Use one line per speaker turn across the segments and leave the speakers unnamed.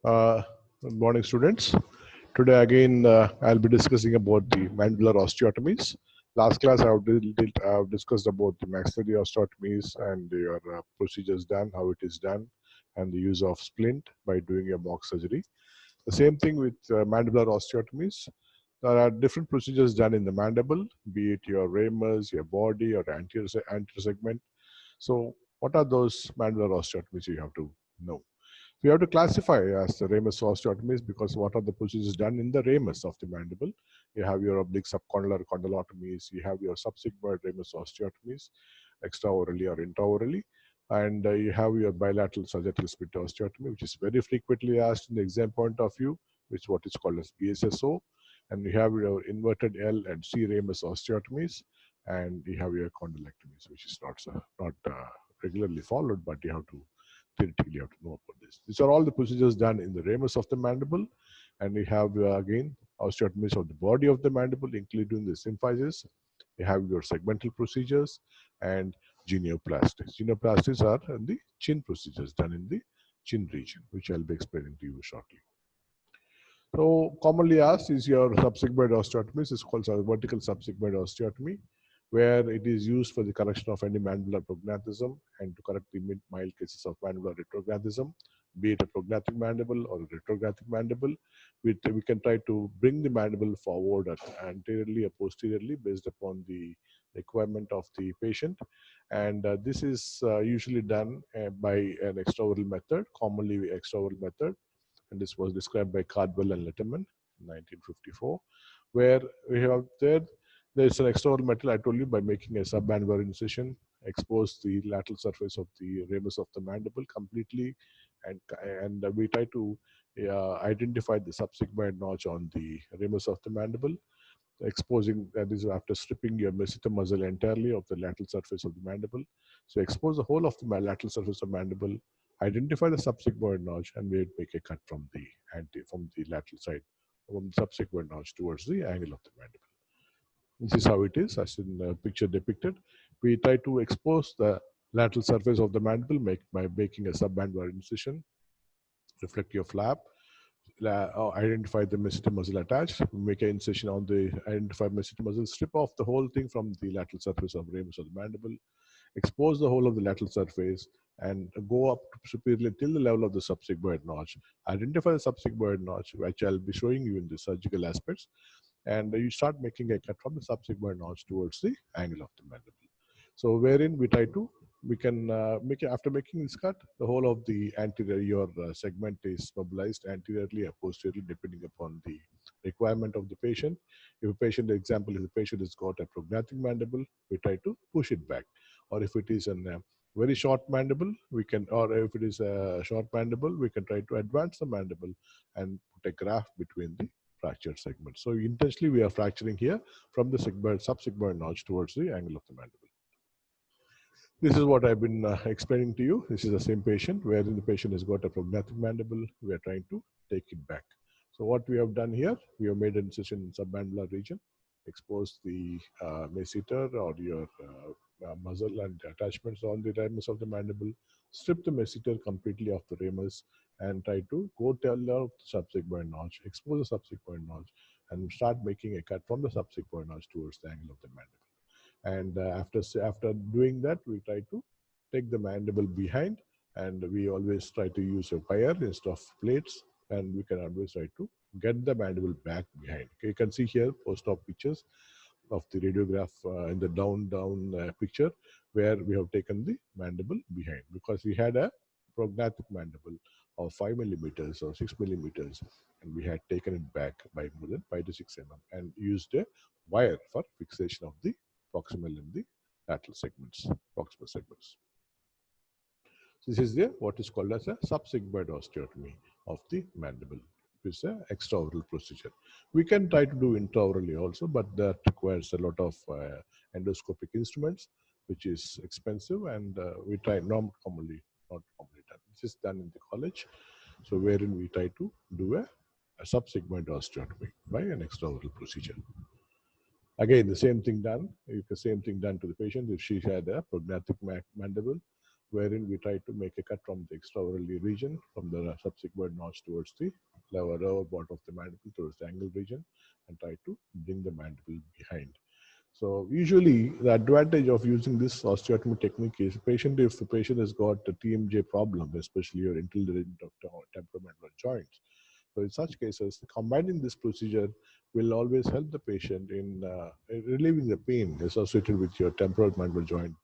Good morning, students. Today again, I'll be discussing about the mandibular osteotomies. Last class, I've discussed about the maxillary osteotomies and your procedures done, how it is done, and the use of splint by doing a mock surgery. The same thing with mandibular osteotomies. There are different procedures done in the mandible, be it your ramus, your body, or anterior segment. So, what are those mandibular osteotomies you have to know? We have to classify as the ramus osteotomies because what are the procedures done in the ramus of the mandible? You have your oblique subcondylar condylotomies, you have your subsigmoid ramus osteotomies, extraorally or intraorally, and you have your bilateral sagittal split osteotomy, which is very frequently asked in the exam point of view, which is what is called as BSSO, and you have your inverted L and C ramus osteotomies, and you have your condylectomies, which is not regularly followed, but you have to theoretically you have to know about this. These are all the procedures done in the ramus of the mandible, and we have again osteotomies of the body of the mandible, including the symphysis. You have your segmental procedures and genioplasties. Genioplasties are the chin procedures done in the chin region, which I'll be explaining to you shortly. So commonly asked is your subsigmoid osteotomy. It's called vertical subsigmoid osteotomy, where it is used for the correction of any mandibular prognathism and to correct the mild cases of mandibular retrognathism, be it a prognathic mandible or a retrognathic mandible. We can try to bring the mandible forward anteriorly or posteriorly based upon the requirement of the patient. And this is usually done by an extraoral method, commonly extraoral method. And this was described by Cardwell and Letterman in 1954, where we have there's an extraoral method, I told you, by making a submandibular incision, expose the lateral surface of the ramus of the mandible completely, and we try to identify the subsigmoid notch on the ramus of the mandible, exposing, that is after stripping your masseter muscle entirely of the lateral surface of the mandible. So expose the whole of the lateral surface of mandible, identify the subsigmoid notch, and we make a cut from the lateral side, from the subsigmoid notch towards the angle of the mandible. This is how it is, as in the picture depicted. We try to expose the lateral surface of the mandible by making a submandibular incision, reflect your flap, identify the masseter muscle attached, make an incision on the identified masseter muscle, strip off the whole thing from the lateral surface of ramus of the mandible, expose the whole of the lateral surface, and go up superiorly till the level of the subsigmoid notch. Identify the subsigmoid notch, which I'll be showing you in the surgical aspects, and you start making a cut from the subsigmoid notch towards the angle of the mandible. So wherein we can make it, after making this cut, the whole of the anterior segment is mobilized anteriorly or posteriorly depending upon the requirement of the patient. If a patient, example, if the patient has got a prognathic mandible, we try to push it back. Or if it is a very short mandible, or if it is a short mandible, we can try to advance the mandible and put a graft between the fractured segments. So intentionally we are fracturing here from the subsigmoid notch towards the angle of the mandible. This is what I've been explaining to you. This is the same patient, wherein the patient has got a prognathic mandible. We are trying to take it back. So what we have done here, we have made an incision in submandibular region, exposed the masseter or your muscle and attachments on the ramus of the mandible, strip the masseter completely off the ramus, and try to go tell the subsigmoid notch, expose the subsigmoid notch, and start making a cut from the subsigmoid notch towards the angle of the mandible. And after doing that, we try to take the mandible behind, and we always try to use a wire instead of plates, and we can always try to get the mandible back behind. Okay, you can see here post-op pictures of the radiograph in the down picture, where we have taken the mandible behind because we had a prognathic mandible of 5 millimeters or 6 millimeters, and we had taken it back by more than 5 to 6 mm and used a wire for fixation of the proximal and the lateral segments, proximal segments. This is what is called as a subsigmoid osteotomy of the mandible. It's an extraoral procedure. We can try to do intraorally also, but that requires a lot of endoscopic instruments, which is expensive, and we try not commonly done. This is done in the college, so wherein we try to do a subsigmoid osteotomy by an extraoral procedure. Again, the same thing done. The same thing done to the patient if she had a prognathic mandible. wherein we try to make a cut from the extraorally region, from the subsigmoid notch towards the lower part of the mandible towards the angle region, and try to bring the mandible behind. So usually the advantage of using this osteotomy technique is if the patient has got a TMJ problem, especially your intelligent temporomandibular joints. So in such cases, combining this procedure will always help the patient in relieving the pain associated with your temporal mandibular joint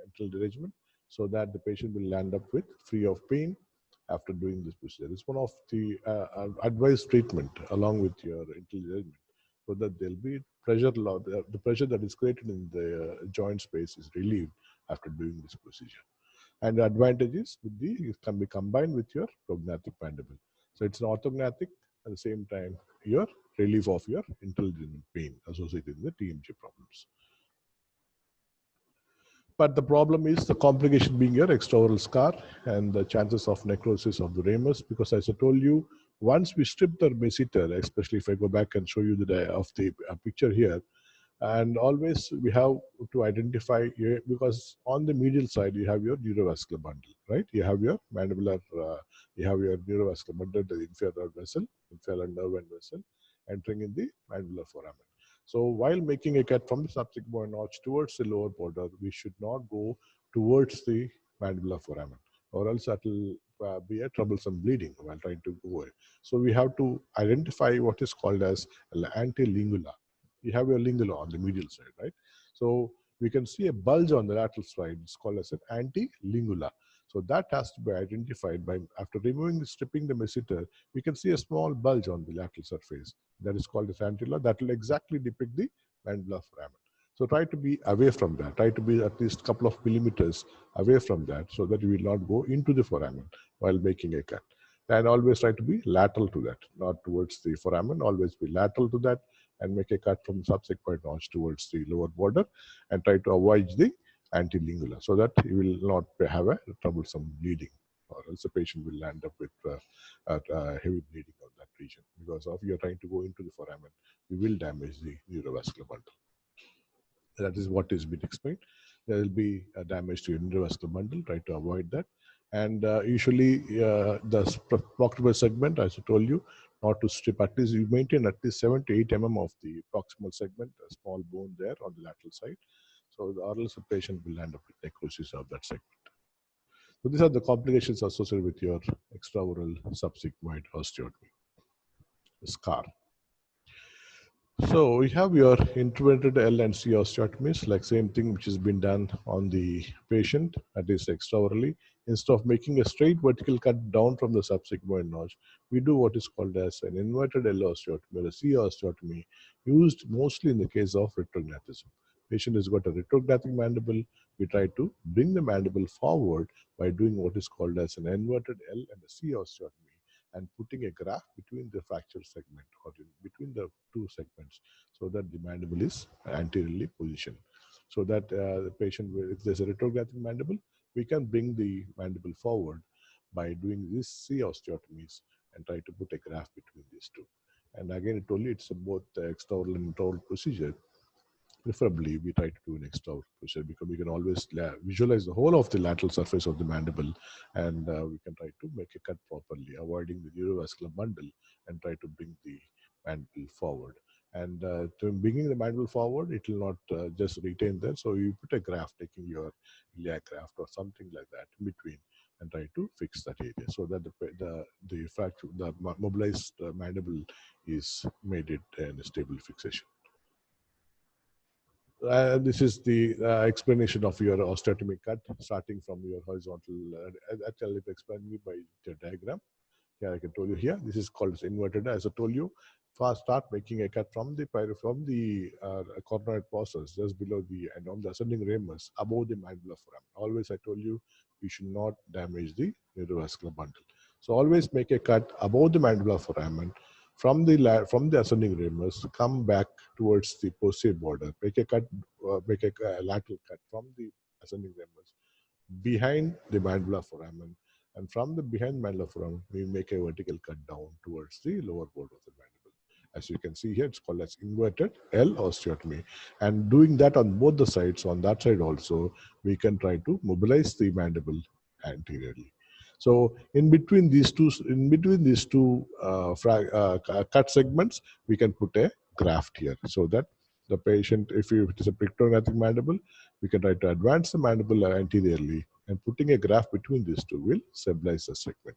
enteral derangement, so that the patient will land up with free of pain after doing this procedure. It's one of the advised treatment along with your enteral derangement, so that there'll be pressure, the pressure that is created in the joint space is relieved after doing this procedure. And the advantages it can be combined with your prognathic mandible. So it's an orthognathic at the same time your relief of your intelligent pain associated with the TMJ problems. But the problem is the complication being your extraoral scar and the chances of necrosis of the ramus, because as I told you, once we strip the masseter, especially if I go back and show you the picture here, and always we have to identify, because on the medial side you have your neurovascular bundle, right? You have your mandibular, you have your neurovascular bundle, the inferior vessel, inferior nerve and vessel, entering in the mandibular foramen. So while making a cut from the subsigmoid notch towards the lower border, we should not go towards the mandibular foramen, or else that will be a troublesome bleeding while trying to go away. So we have to identify what is called as antilingula. You have your lingula on the medial side, right? So we can see a bulge on the lateral side. It's called as an antilingula. So that has to be identified by, after stripping the masseter, we can see a small bulge on the lateral surface. That is called as antilla. That will exactly depict the mandibular foramen. So try to be away from that. Try to be at least a couple of millimeters away from that, so that you will not go into the foramen while making a cut. And always try to be lateral to that, not towards the foramen. Always be lateral to that, and make a cut from subsigmoid notch towards the lower border, and try to avoid the antilingula, so that you will not have a troublesome bleeding, or else the patient will end up with heavy bleeding of that region, because if you're trying to go into the foramen, you will damage the neurovascular bundle. That is what is been explained. There will be a damage to your neurovascular bundle. Try to avoid that. And usually the proximal segment, as I told you, not to strip, at least you maintain at least 7 to 8 mm of the proximal segment, a small bone there on the lateral side. So the oral patient will end up with necrosis of that segment. So these are the complications associated with your extraoral subsigmoid osteotomy, scar. So we have your intervented L and C osteotomies, like same thing which has been done on the patient, that is extraorally. Instead of making a straight vertical cut down from the subsigmoid notch, we do what is called as an inverted L osteotomy or a C osteotomy, used mostly in the case of retrognathism. Patient has got a retrognathic mandible. We try to bring the mandible forward by doing what is called as an inverted L and a C osteotomy, and putting a graft between the fracture segment, or between the two segments, so that the mandible is anteriorly positioned. So that the patient, if there's a retrographic mandible, we can bring the mandible forward by doing these C osteotomies and try to put a graft between these two. And again, it only it's both extraoral and intraoral procedure. Preferably, we try to do an extraoral procedure, because we can always visualize the whole of the lateral surface of the mandible, and we can try to make a cut properly, avoiding the neurovascular bundle, and try to bring the mandible forward. And to bringing the mandible forward, it will not just retain there. So you put a graft, taking your iliac graft or something like that in between, and try to fix that area, so that the fracture, the mobilized mandible is made it in a stable fixation. This is the explanation of your osteotomy cut, starting from your horizontal. Actually, it's explained by the diagram. Here I can tell you here. This is called as inverted. As I told you, first start making a cut from the coronoid process just below the and on the ascending ramus above the mandibular foramen. Always I told you, you should not damage the neurovascular bundle. So always make a cut above the mandibular foramen. From the ascending ramus, come back towards the posterior border. Make a cut, make a lateral cut from the ascending ramus behind the mandibular foramen, and from the behind mandibular foramen, we make a vertical cut down towards the lower border of the mandible. As you can see here, it's called as inverted L osteotomy. And doing that on both the sides, on that side also, we can try to mobilize the mandible anteriorly. So in between these two, cut segments, we can put a graft here, so that the patient, if it is a Trauner mandible, we can try to advance the mandible anteriorly, and putting a graft between these two will stabilize the segment.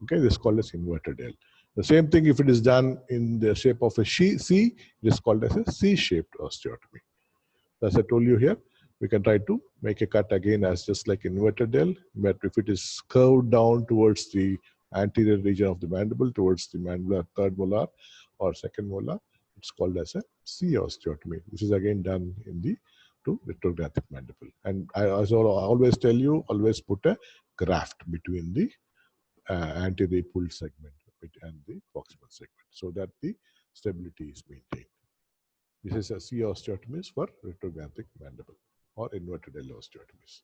Okay, this is called as inverted L. The same thing if it is done in the shape of a C, it is called as a C-shaped osteotomy. As I told you here, we can try to make a cut again as just like inverted L, but if it is curved down towards the anterior region of the mandible, towards the mandibular third molar or second molar, it's called as a C osteotomy. This is again done in the retrographic mandible. And I also always tell you, always put a graft between the anterior pulled segment and the proximal segment, so that the stability is maintained. This is a C osteotomies for retrographic mandible or inverted L osteotomies.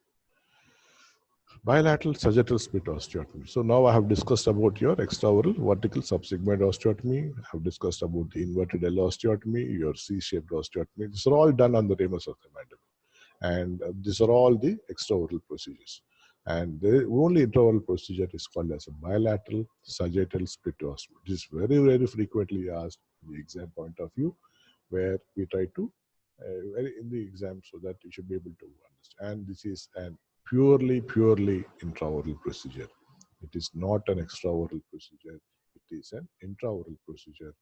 Bilateral sagittal split osteotomy. So now I have discussed about your extraoral vertical subsigmoid osteotomy. I have discussed about the inverted L osteotomy, your C-shaped osteotomy. These are all done on the ramus of the mandible. And these are all the extraoral procedures. And the only intraoral procedure is called as a bilateral sagittal split osteotomy. This is very, very frequently asked in the exam point of view, where we try to in the exam, so that you should be able to understand. And this is an purely intraoral procedure. It is not an extraoral procedure. It is an intraoral procedure,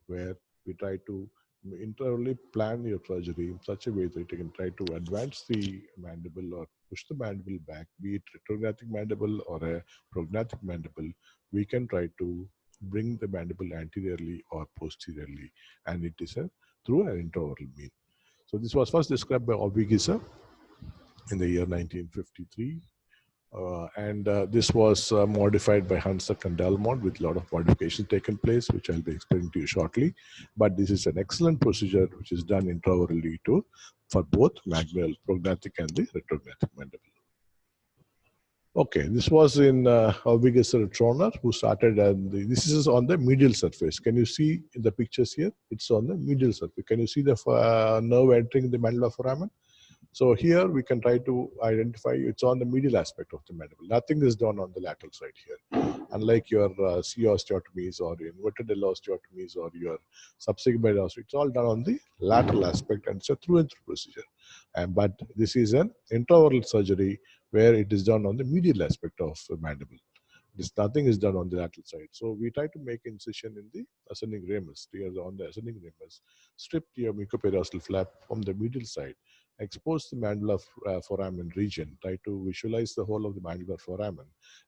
where we try to intraorally plan your surgery in such a way that you can try to advance the mandible or push the mandible back, be it retrographic mandible or a prognathic mandible. We can try to bring the mandible anteriorly or posteriorly, and it is through an intraoral mean. So this was first described by Obwegeser in the year 1953. This was modified by Hansack and Delmont, with a lot of modifications taken place, which I'll be explaining to you shortly. But this is an excellent procedure which is done intraorally for both magnal, prognathic and the retrographic mandible. Okay, this was in Obwegeser Trauner, who started, and this is on the medial surface. Can you see in the pictures here? It's on the medial surface. Can you see the nerve entering the mandibular foramen? So here we can try to identify it's on the medial aspect of the mandible. Nothing is done on the lateral side here. Unlike your C osteotomies or inverted L osteotomies or your subsigmoid osteotomy, it's all done on the lateral aspect, and it's a through and through procedure. But this is an intraoral surgery where it is done on the medial aspect of the mandible. Nothing is done on the lateral side. So we try to make incision in the ascending ramus, on the ascending ramus, strip the mucoperiosteal flap from the medial side, expose the mandibular foramen region, try to visualize the whole of the mandibular foramen,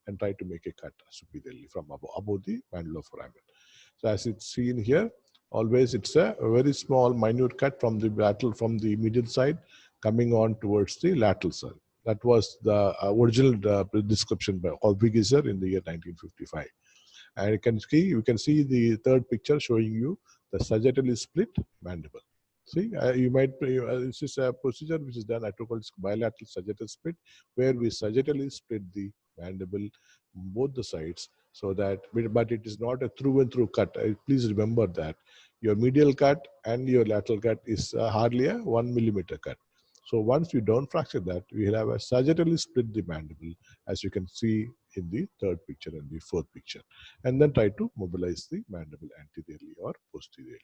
and try to make a cut superiorly from above the mandibular foramen. So as it's seen here, always it's a very small, minute cut from the medial side, coming on towards the lateral side. That was the original description by Obwegeser in the year 1955. And you can see the third picture showing you the sagittally split mandible. See, this is a procedure which is done at bilateral sagittal split, where we sagittally split the mandible both the sides, so that, but it is not a through and through cut. Please remember that your medial cut and your lateral cut is hardly a 1 millimeter cut. So once we don't fracture that, we will have a sagittally split the mandible, as you can see in the third picture and the fourth picture, and then try to mobilize the mandible anteriorly or posteriorly.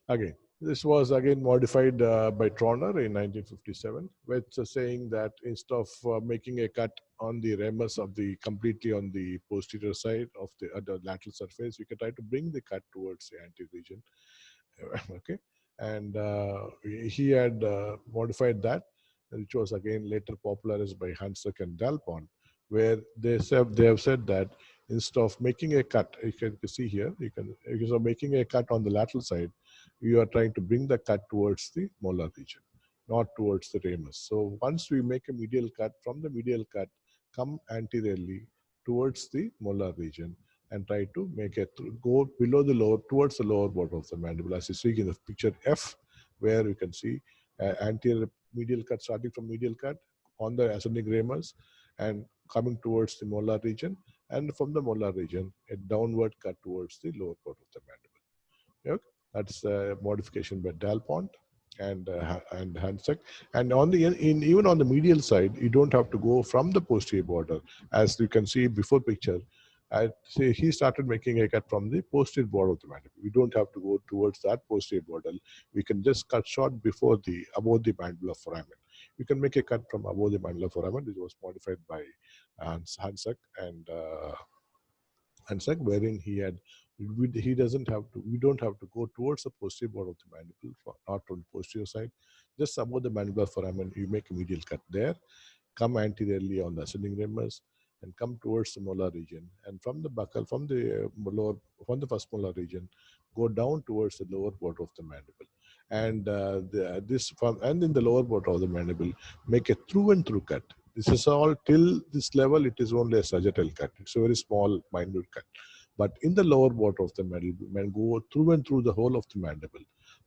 Again, this was again modified by Trauner in 1957, with saying that instead of making a cut on the ramus of completely on the posterior side of the lateral surface, we can try to bring the cut towards the anterior region. Okay, and he had modified that, which was again later popularized by Hansack and Delpont, where they have said that instead of making a cut, you can see here, instead of making a cut on the lateral side, you are trying to bring the cut towards the molar region, not towards the ramus. So once we make a medial cut, from the medial cut, come anteriorly towards the molar region, and try to make it go below the lower, towards the lower border of the mandible, as you see in the picture F, where you can see anterior medial cut, starting from medial cut on the ascending ramus and coming towards the molar region, and from the molar region, a downward cut towards the lower part of the mandible. Okay? That's modification by Dalpont and Hansek. And on the even on the medial side, you don't have to go from the posterior border, as you can see before picture. I say he started making a cut from the posterior border of the mandible. We don't have to go towards that posterior border. We can just cut short before the above the mandibular foramen. You can make a cut from above the mandibular foramen. This was modified by Hansek and wherein he had he doesn't have to we don't have to go towards the posterior border of the mandible, not on the posterior side, just above the mandibular foramen. You make a medial cut there, come anteriorly on the ascending ramus, and come towards the molar region, and from the buccal, from the first molar region, go down towards the lower border of the mandible, and and in the lower border of the mandible, make a through and through cut. This is all till this level. It is only a sagittal cut. It's a very small, minute cut. But in the lower border of the mandible, go through and through the whole of the mandible.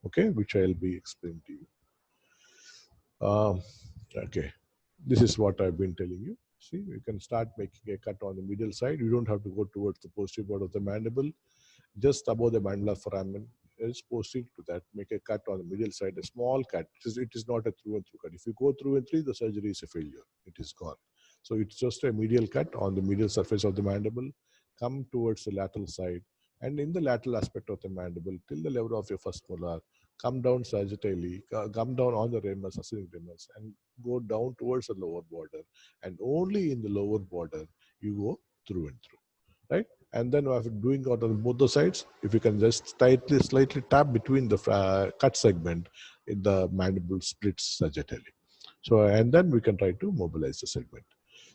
Okay, which I'll be explaining to you. Okay, this is what I've been telling you. See, you can start making a cut on the medial side. You don't have to go towards the posterior border of the mandible. Just above the mandibular foramen is posterior to that. Make a cut on the medial side, a small cut. It is not a through and through cut. If you go through and through, the surgery is a failure. It is gone. So it's just a medial cut on the medial surface of the mandible. Come towards the lateral side, and in the lateral aspect of the mandible, till the level of your first molar, come down sagittally, come down on the ramus, ascending ramus, and go down towards the lower border. And only in the lower border, you go through and through, right? And then after doing it on both the sides, if you can just slightly tap between the cut segment, in the mandible splits sagittally. So, and then we can try to mobilize the segment.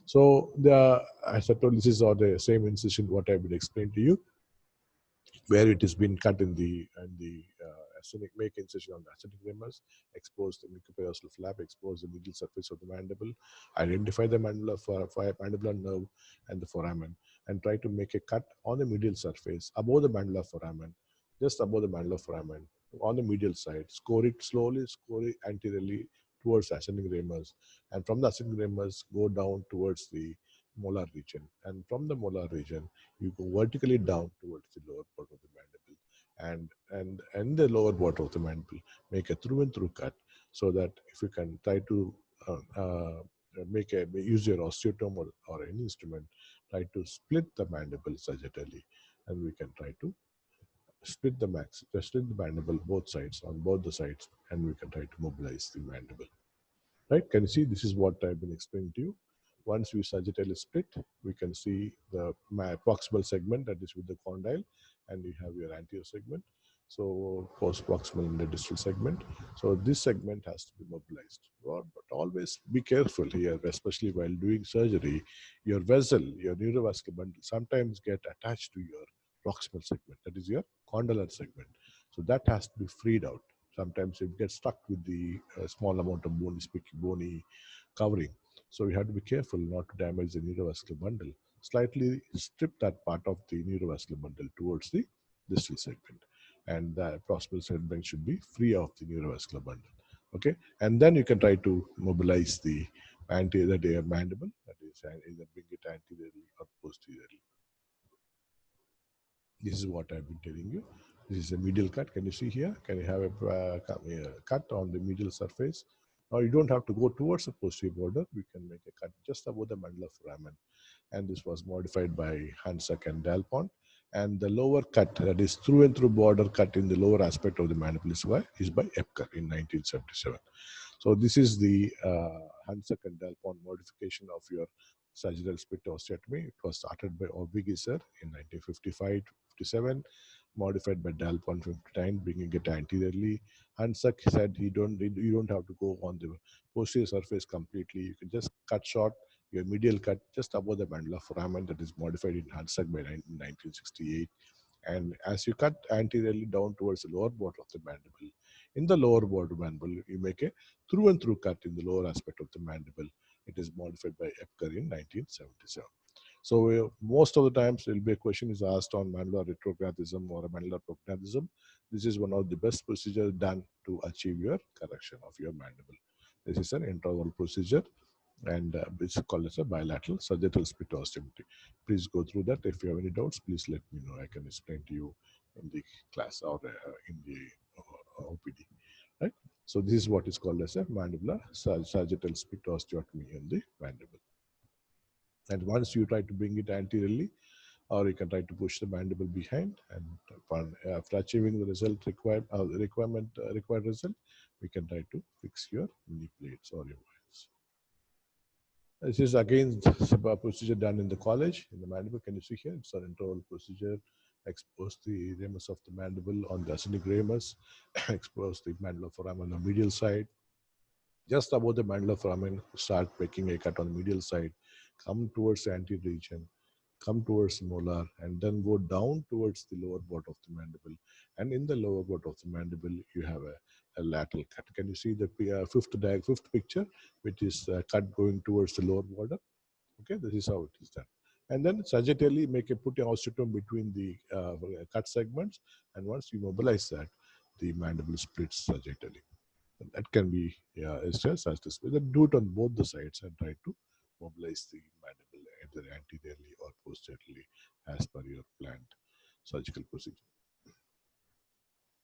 So, as I told, this is all the same incision what I've been explaining to you, where it has been cut in the ascenic, make incision on the ascending ramus, expose the mucoperiostal flap, expose the medial surface of the mandible, identify the mandibular nerve and the foramen, and try to make a cut on the medial surface above the mandibular foramen, just above the mandibular foramen, on the medial side. Score it slowly, score it anteriorly towards the ascending ramus, and from the ascending ramus, go down towards the molar region, and from the molar region, you go vertically down towards the lower part of the mandible, and the lower border of the mandible, make a through and through cut, so that if you can try to use your osteotome or any instrument, try to split the mandible sagittally, and we can try to split the mandible both sides, on both the sides, and we can try to mobilize the mandible. Right? Can you see? This is what I've been explaining to you. Once we sagittally split, we can see the proximal segment, that is with the condyle, and you have your anterior segment. So post proximal and the distal segment. So this segment has to be mobilized. But always be careful here, especially while doing surgery. Your vessel, your neurovascular bundle, sometimes get attached to your proximal segment, that is your condylar segment. So that has to be freed out. Sometimes it gets stuck with the small amount of bony covering. So we have to be careful not to damage the neurovascular bundle. Slightly strip that part of the neurovascular bundle towards the distal segment, and the proximal segment should be free of the neurovascular bundle. Okay, and then you can try to mobilize the anterior mandible, that is either bring it anteriorly or posteriorly. This is what I've been telling you. This is a medial cut. Can you see here? Can you have a cut on the medial surface? Now you don't have to go towards the posterior border. We can make a cut just above the mandibular foramen, and this was modified by Hansek and Dalpont. And the lower cut, that is through and through border cut in the lower aspect of the mandible, is by Epker in 1977. So this is the Hansek and Dalpont modification of your sagittal split osteotomy. It was started by Obwegeser in 1955-57, modified by Dalpont 59, bringing it anteriorly. Hansek said you don't have to go on the posterior surface completely. You can just cut short your medial cut just above the mandibular foramen, that is modified in Hansek by 1968. And as you cut anteriorly down towards the lower border of the mandible, in the lower border mandible, you make a through and through cut in the lower aspect of the mandible. It is modified by Epker in 1977. So most of the times there will be a question is asked on mandibular retrographism or a mandibular prognathism. This is one of the best procedures done to achieve your correction of your mandible. This is an intraoral procedure, and it's called as a bilateral sagittal split osteotomy. Please go through that. If you have any doubts, please let me know. I can explain to you class or in the OPD, right? So this is what is called as a mandibular sagittal split osteotomy in the mandible. And once you try to bring it anteriorly, or you can try to push the mandible behind, and after achieving the result required result, we can try to fix your knee plates or your wires. This is again a procedure done in the college in the mandible. Can you see here? It's an interval procedure. Expose the ramus of the mandible on the ascending ramus, expose the mandibular foramen on the medial side. Just above the mandibular foramen, start making a cut on the medial side, come towards the anterior region, come towards the molar, and then go down towards the lower border of the mandible. And in the lower border of the mandible, you have a lateral cut. Can you see the fifth picture, which is cut going towards the lower border? Okay, this is how it is done. And then sagittally put an osteotome between the cut segments, and once you mobilize that, the mandible splits sagittally. And that can be is just as this way. Then do it on both the sides and try to mobilize the mandible either anteriorly or posteriorly as per your planned surgical procedure.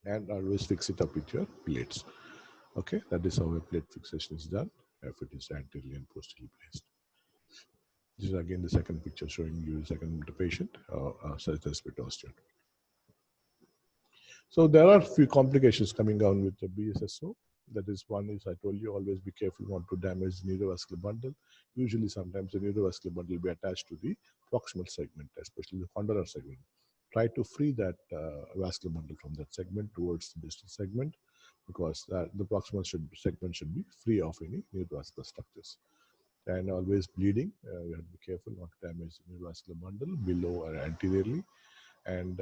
And always fix it up with your plates. Okay, that is how a plate fixation is done if it is anteriorly and posteriorly placed. This is again the second picture showing you the patient sagittal split osteotomy. So there are a few complications coming down with the BSSO. That is, one is I told you always be careful not to damage the neurovascular bundle. Usually sometimes the neurovascular bundle will be attached to the proximal segment, especially the condylar segment. Try to free that vascular bundle from that segment towards the distal segment, because the proximal segment should be free of any neurovascular structures. And always bleeding, you have to be careful not to damage the neurovascular bundle below or anteriorly. And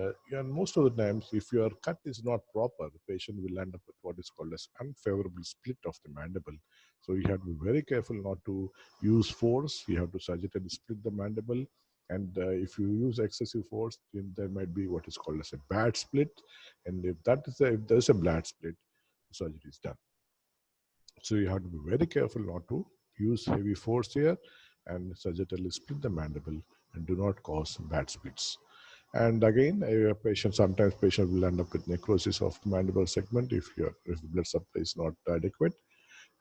most of the times, if your cut is not proper, the patient will end up with what is called as unfavorable split of the mandible. So you have to be very careful not to use force. You have to sagittally split the mandible. And if you use excessive force, then there might be what is called as a bad split. And if there's a bad split, surgery is done. So you have to be very careful not to use heavy force here and sagittally split the mandible and do not cause bad splits. And again, sometimes patient will end up with necrosis of mandible segment if the blood supply is not adequate.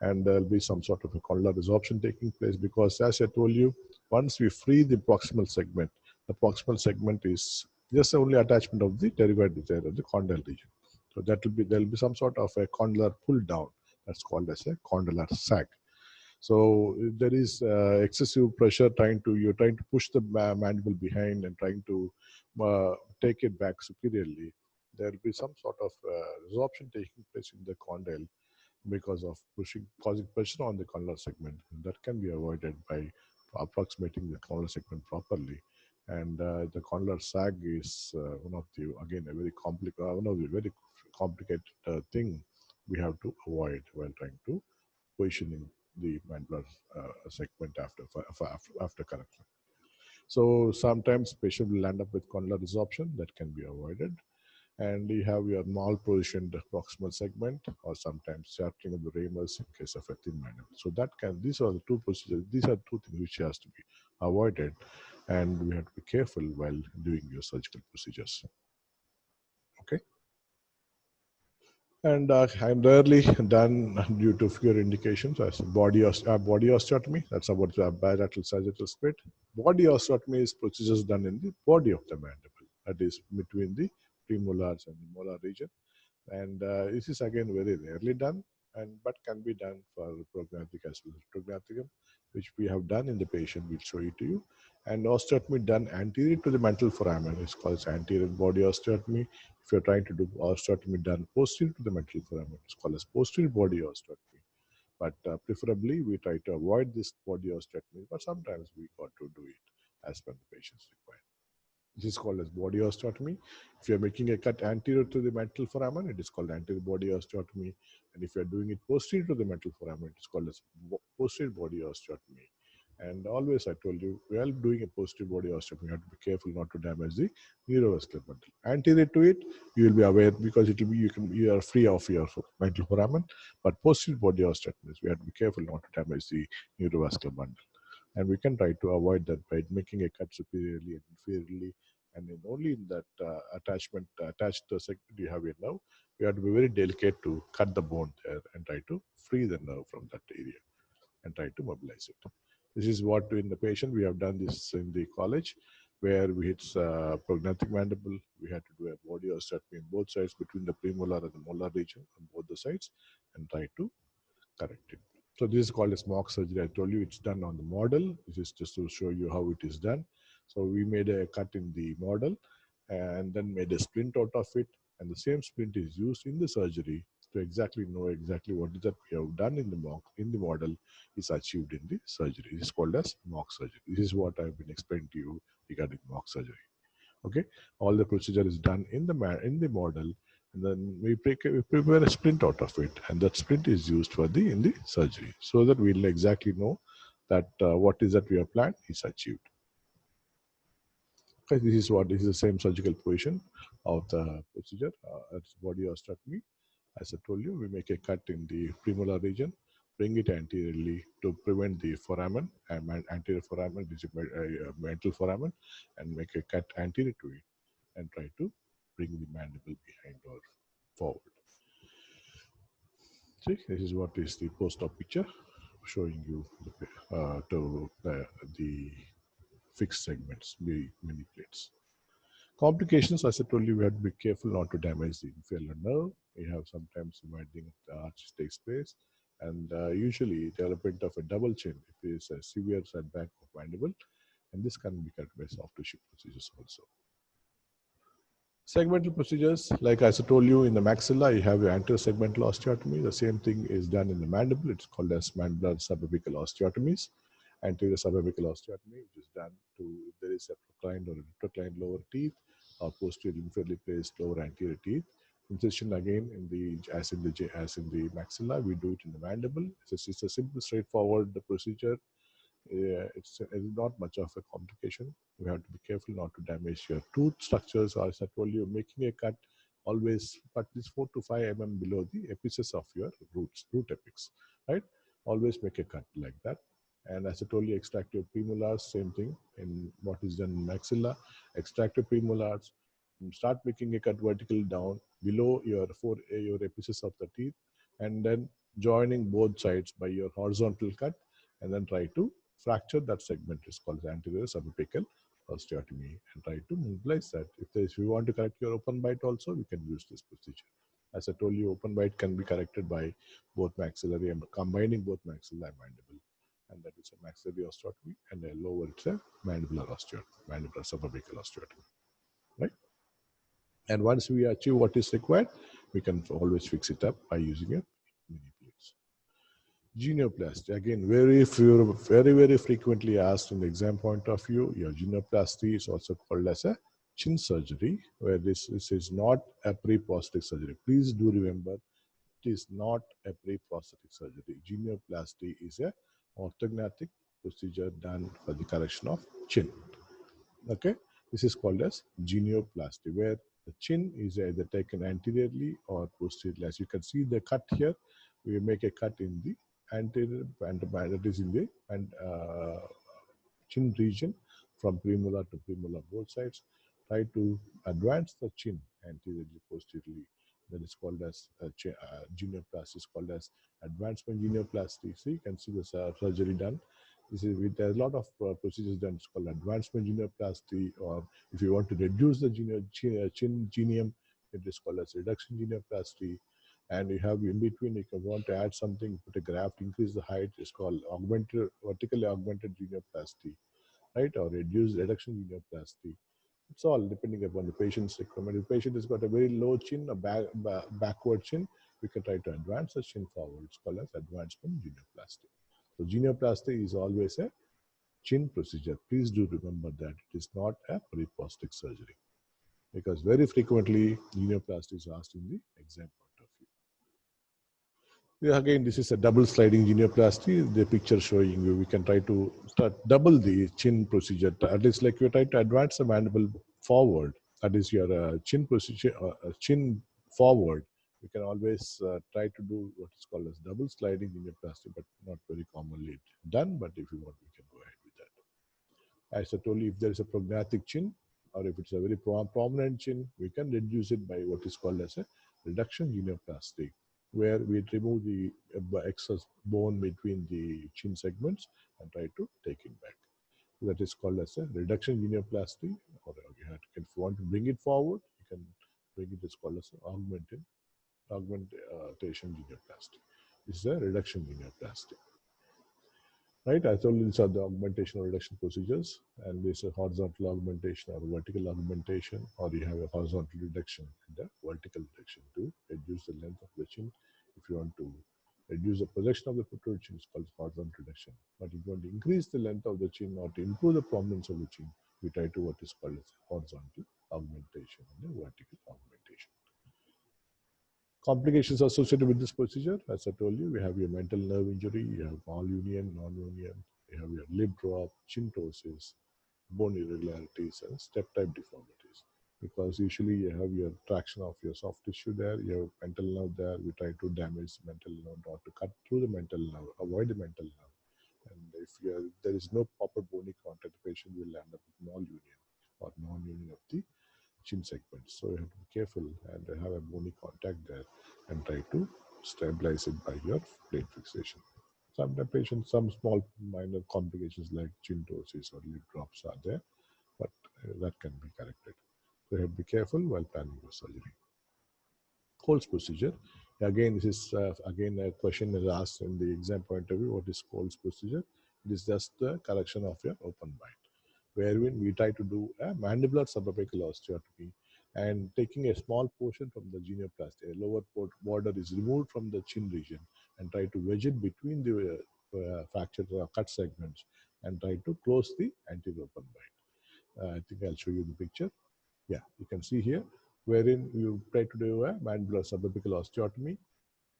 And there'll be some sort of a condylar resorption taking place, because as I told you, once we free the proximal segment, the proximal segment is just the only attachment of the pterygoid area of the condyle region. So there'll be some sort of a condylar pull down. That's called as a condylar sag. So if there is excessive pressure you're trying to push the mandible behind and trying to take it back superiorly, there will be some sort of resorption taking place in the condyle because of causing pressure on the condylar segment. And that can be avoided by approximating the condylar segment properly. And the condylar sag is one of the very complicated thing we have to avoid while trying to positioning the mandibular segment after correction. So sometimes patient will end up with condylar resorption that can be avoided. And you have your malpositioned proximal segment, or sometimes shattering of the ramus in case of a thin mandible. So these are the two procedures. These are two things which has to be avoided, and we have to be careful while doing your surgical procedures. Okay. And I'm rarely done due to fewer indications as body osteotomy. That's about the bilateral sagittal split. Body osteotomy is procedures done in the body of the mandible, that is between the premolars and the molar region. And this is again very rarely done, but can be done for prognathic as well as retrographic, which we have done in the patient. We'll show it to you. And osteotomy done anterior to the mental foramen is called anterior body osteotomy. If you're trying to do osteotomy done posterior to the mental foramen, it's called as posterior body osteotomy. But preferably, we try to avoid this body osteotomy, but sometimes we got to do it as per the patient's requirement. This is called as body osteotomy. If you're making a cut anterior to the mental foramen, it is called anterior body osteotomy. And if you're doing it posterior to the mental foramen, it is called as posterior body osteotomy. And always I told you, while doing a posterior body osteotomy, you have to be careful not to damage the neurovascular bundle. Anterior to it, you will be aware because it will be you are free of your mental foramen. But posterior body osteotomy, we have to be careful not to damage the neurovascular bundle. And we can try to avoid that by making a cut superiorly and inferiorly and in only in that attachment attached to the segment you have here now, we have to be very delicate to cut the bone there and try to free the nerve from that area and try to mobilize it. This is what in the patient we have done this in the college, where we hit prognathic mandible. We had to do a body osteotomy on both sides between the premolar and the molar region on both the sides and try to correct it. So this is called as mock surgery. I told you it's done on the model. This is just to show you how it is done. So we made a cut in the model and then made a splint out of it. And the same splint is used in the surgery to exactly know exactly what is that we have done in the model is achieved in the surgery. This is called as mock surgery. This is what I've been explaining to you regarding mock surgery. Okay, all the procedure is done in the model, and then we prepare a splint out of it, and that splint is used for in the surgery, so that we'll exactly know that what is that we have planned is achieved. Okay, this is the same surgical position of the procedure. It's body osteotomy. As I told you, we make a cut in the premolar region, bring it anteriorly to prevent the foramen and anterior foramen, which is mental foramen, and make a cut anterior to it and try to bring the mandible behind or forward. See, this is what is the post-op picture showing you the fixed segments, the mini plates. Complications, as I told you, we have to be careful not to damage the inferior nerve. We have sometimes widening of the arch takes place, and usually development of a double chin if there is a severe setback of mandible, and this can be corrected by soft tissue procedures also. Segmental procedures, like as I told you, in the maxilla, you have your anterior segmental osteotomy. The same thing is done in the mandible. It's called as mandibular subapical osteotomies. Anterior subapical osteotomy, which is done to if there is a proclined or a retroclined lower teeth or posterior inferiorly placed lower anterior teeth. Incision again as in the maxilla, we do it in the mandible. It's a simple, straightforward procedure. It's not much of a complication. You have to be careful not to damage your tooth structures, or as I told you, making a cut always at least 4 to 5 mm below the apices of your root apex, right? Always make a cut like that. And as I told you, extract your premolars, same thing in what is done in maxilla. Extract your premolars, start making a cut vertical down below your apices of the teeth, and then joining both sides by your horizontal cut, and then try to fracture that segment. Is called anterior subapical osteotomy, and try to mobilize that. If you want to correct your open bite also, we can use this procedure. As I told you, open bite can be corrected by both maxillary and combining both maxilla and mandible, and that is a maxillary osteotomy, and a lower it's a mandibular osteotomy, mandibular subapical osteotomy, right? And once we achieve what is required, we can always fix it up by using a mini plates. Genioplasty, again, very frequently asked in the exam point of view. Your genioplasty is also called as a chin surgery, where this is not a pre-prosthetic surgery. Please do remember, it is not a pre-prosthetic surgery. Genioplasty is a orthognathic procedure done for the correction of chin. Okay, this is called as genioplasty, where the chin is either taken anteriorly or posteriorly. As you can see the cut here, we make a cut in the anterior, and that is in the chin region from premolar to premolar both sides. Try to advance the chin anteriorly, posteriorly. That is called as genioplasty. Is called as advancement genioplasty. So you can see the surgery done. There's a lot of procedures done. It's called advancement genioplasty, or if you want to reduce the chin genium, it is called as reduction genioplasty. And you have in between, if you want to add something, put a graft, increase the height, it's called vertically augmented genioplasty, right? Or reduction genioplasty. It's all depending upon the patient's requirement. If the patient has got a very low chin, a backward chin, we can try to advance the chin forward. It's called as advancement genioplasty. So genioplasty is always a chin procedure. Please do remember that it is not a pre-prosthetic surgery, because very frequently genioplasty is asked in the exam point of view. Yeah, again, this is a double sliding genioplasty. The picture showing you, we can try to double the chin procedure. At least like you try to advance the mandible forward. That is your chin procedure, chin forward. We can always try to do what is called as double sliding genioplasty, but not very commonly done. But if you want, we can go ahead with that. As I told you, if there is a prognathic chin, or if it's a very prominent chin, we can reduce it by what is called as a reduction genioplasty, where we remove the excess bone between the chin segments and try to take it back. That is called as a reduction genioplasty, or if you want to bring it forward, you can bring it. It's called as augmentation genioplasty. This is a reduction genioplasty. Right, I told you these are the augmentation or reduction procedures, and this is a horizontal augmentation or vertical augmentation, or you have a horizontal reduction and a vertical reduction to reduce the length of the chin. If you want to reduce the projection of the protrude chin, it's called horizontal reduction. But if you want to increase the length of the chin or to improve the prominence of the chin, we try to what is called as horizontal augmentation and a vertical augmentation. Complications associated with this procedure, as I told you, we have your mental nerve injury, you have malunion, non-union, you have your lip drop, chin ptosis, bone irregularities, and step-type deformities. Because usually you have your traction of your soft tissue there, you have mental nerve there, we try to damage the mental nerve, not to cut through the mental nerve, avoid the mental nerve. And if there is no proper bony contact, the patient will end up with malunion or non-union of the chin segments. So you have to be careful and have a bony contact there and try to stabilize it by your plate fixation. Sometimes patients, some small minor complications like chin ptosis or lip drops are there, but that can be corrected. So you have to be careful while planning your surgery. Cole's procedure. Again, this is again a question is asked in the exam point of view. What is Cole's procedure? It is just the correction of your open bite, wherein we try to do a mandibular subapical osteotomy and taking a small portion from the genioplasty. A lower border is removed from the chin region and try to wedge it between the fractured cut segments and try to close the anterior open bite. I think I'll show you the picture. Yeah, you can see here, wherein you try to do a mandibular subapical osteotomy,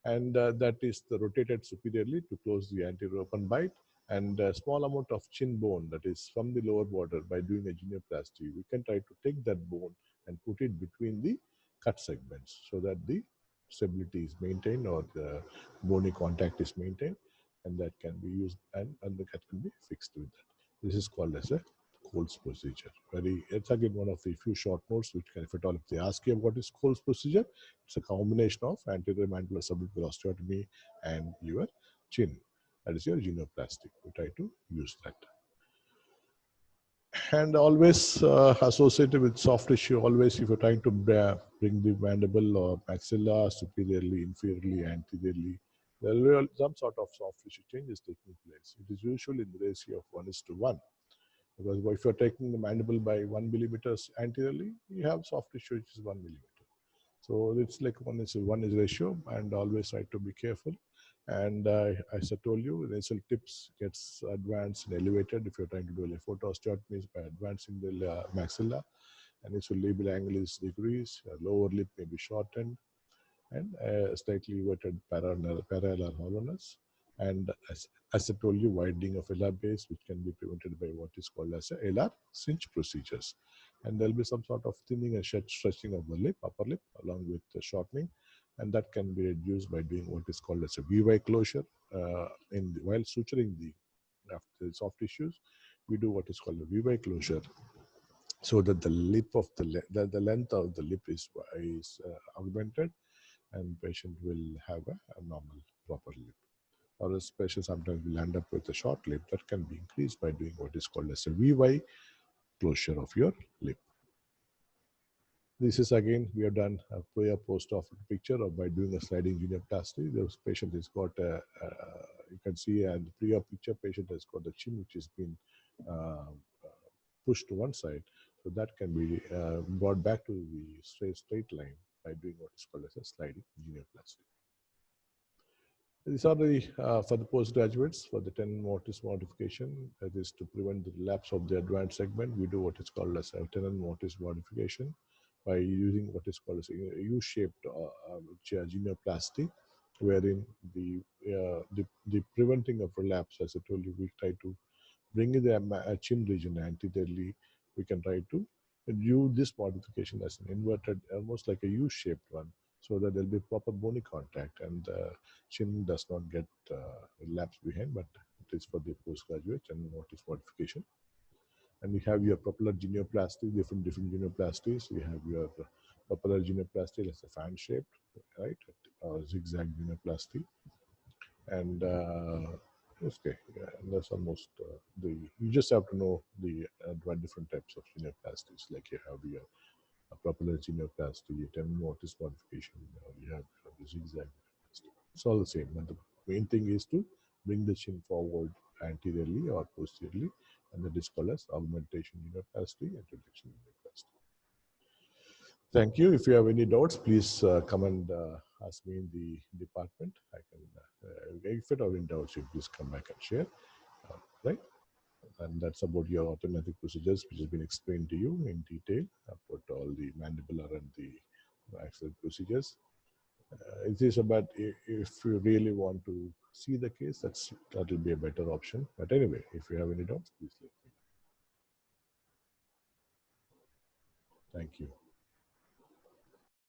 and that is rotated superiorly to close the anterior open bite, and a small amount of chin bone that is from the lower border. By doing a genioplasty, we can try to take that bone and put it between the cut segments so that the stability is maintained or the bony contact is maintained, and that can be used and the cut can be fixed with that. This is called as a Cole's procedure. It's again one of the few short notes which can, if at all, if they ask you what is Cole's procedure, it's a combination of anterior mandibular subapical osteotomy and your chin. That is your genioplasty. We try to use that. And always associated with soft tissue, always if you're trying to bring the mandible or maxilla superiorly, inferiorly, anteriorly, there will be some sort of soft tissue changes taking place. It is usually in the ratio of 1:1. Because if you're taking the mandible by 1 millimeters anteriorly, you have soft tissue which is 1 millimeter. So it's like 1:1 ratio, and always try to be careful. And as I told you, the nasal tips gets advanced and elevated if you're trying to do osteotomies by advancing the maxilla, and its labial angle is decreased, lower lip may be shortened, and slightly inverted parallel hollowness. And as I told you, widening of LR base, which can be prevented by what is called as a LR cinch procedures. And there'll be some sort of thinning and stretching of the lip, upper lip, along with the shortening. And that can be reduced by doing what is called as a VY closure. While suturing after the soft tissues, we do what is called a VY closure, so that the lip of the length of the lip is augmented, and patient will have a normal proper lip. Or a patient sometimes will end up with a short lip that can be increased by doing what is called as a VY closure of your lip. This is again, we have done a post-op picture of by doing a sliding genioplasty. The patient has got you can see, and the pre-op picture, patient has got the chin which has been pushed to one side. So that can be brought back to the straight line by doing what is called as a sliding genioplasty. These are the for the postgraduates for the Tenon Mortise modification. That is to prevent the relapse of the advanced segment. We do what is called as a Tenon Mortise modification by using what is called as a U-shaped genioplasty, wherein the preventing of relapse, as I told you, we try to bring in the chin region anteriorly. We can try to do this modification as an inverted, almost like a U-shaped one, so that there'll be proper bony contact and the chin does not get relapsed behind, but it is for the postgraduate and Mortise modification. And you have your propeller genioplasty, different genioplasties. You have your propeller genioplasty, that's a fan shaped, right? Zigzag genioplasty. And okay, yeah, and that's almost you just have to know the different types of genioplasties. Like you have your propeller genioplasty, your Tenon Mortise modification, you have the zigzag. It's all the same. And the main thing is to bring the chin forward anteriorly or posteriorly, and that is called as augmentation genioplasty and reduction genioplasty. Thank you. If you have any doubts, please come and ask me in the department. I can, if you have any doubts, you please come back and share. Right? And that's about your orthognathic procedures, which has been explained to you in detail about all the mandibular and the axillary procedures. It is about if you really want to see the case, that will be a better option. But anyway, if you have any doubts, please let me know. Thank you.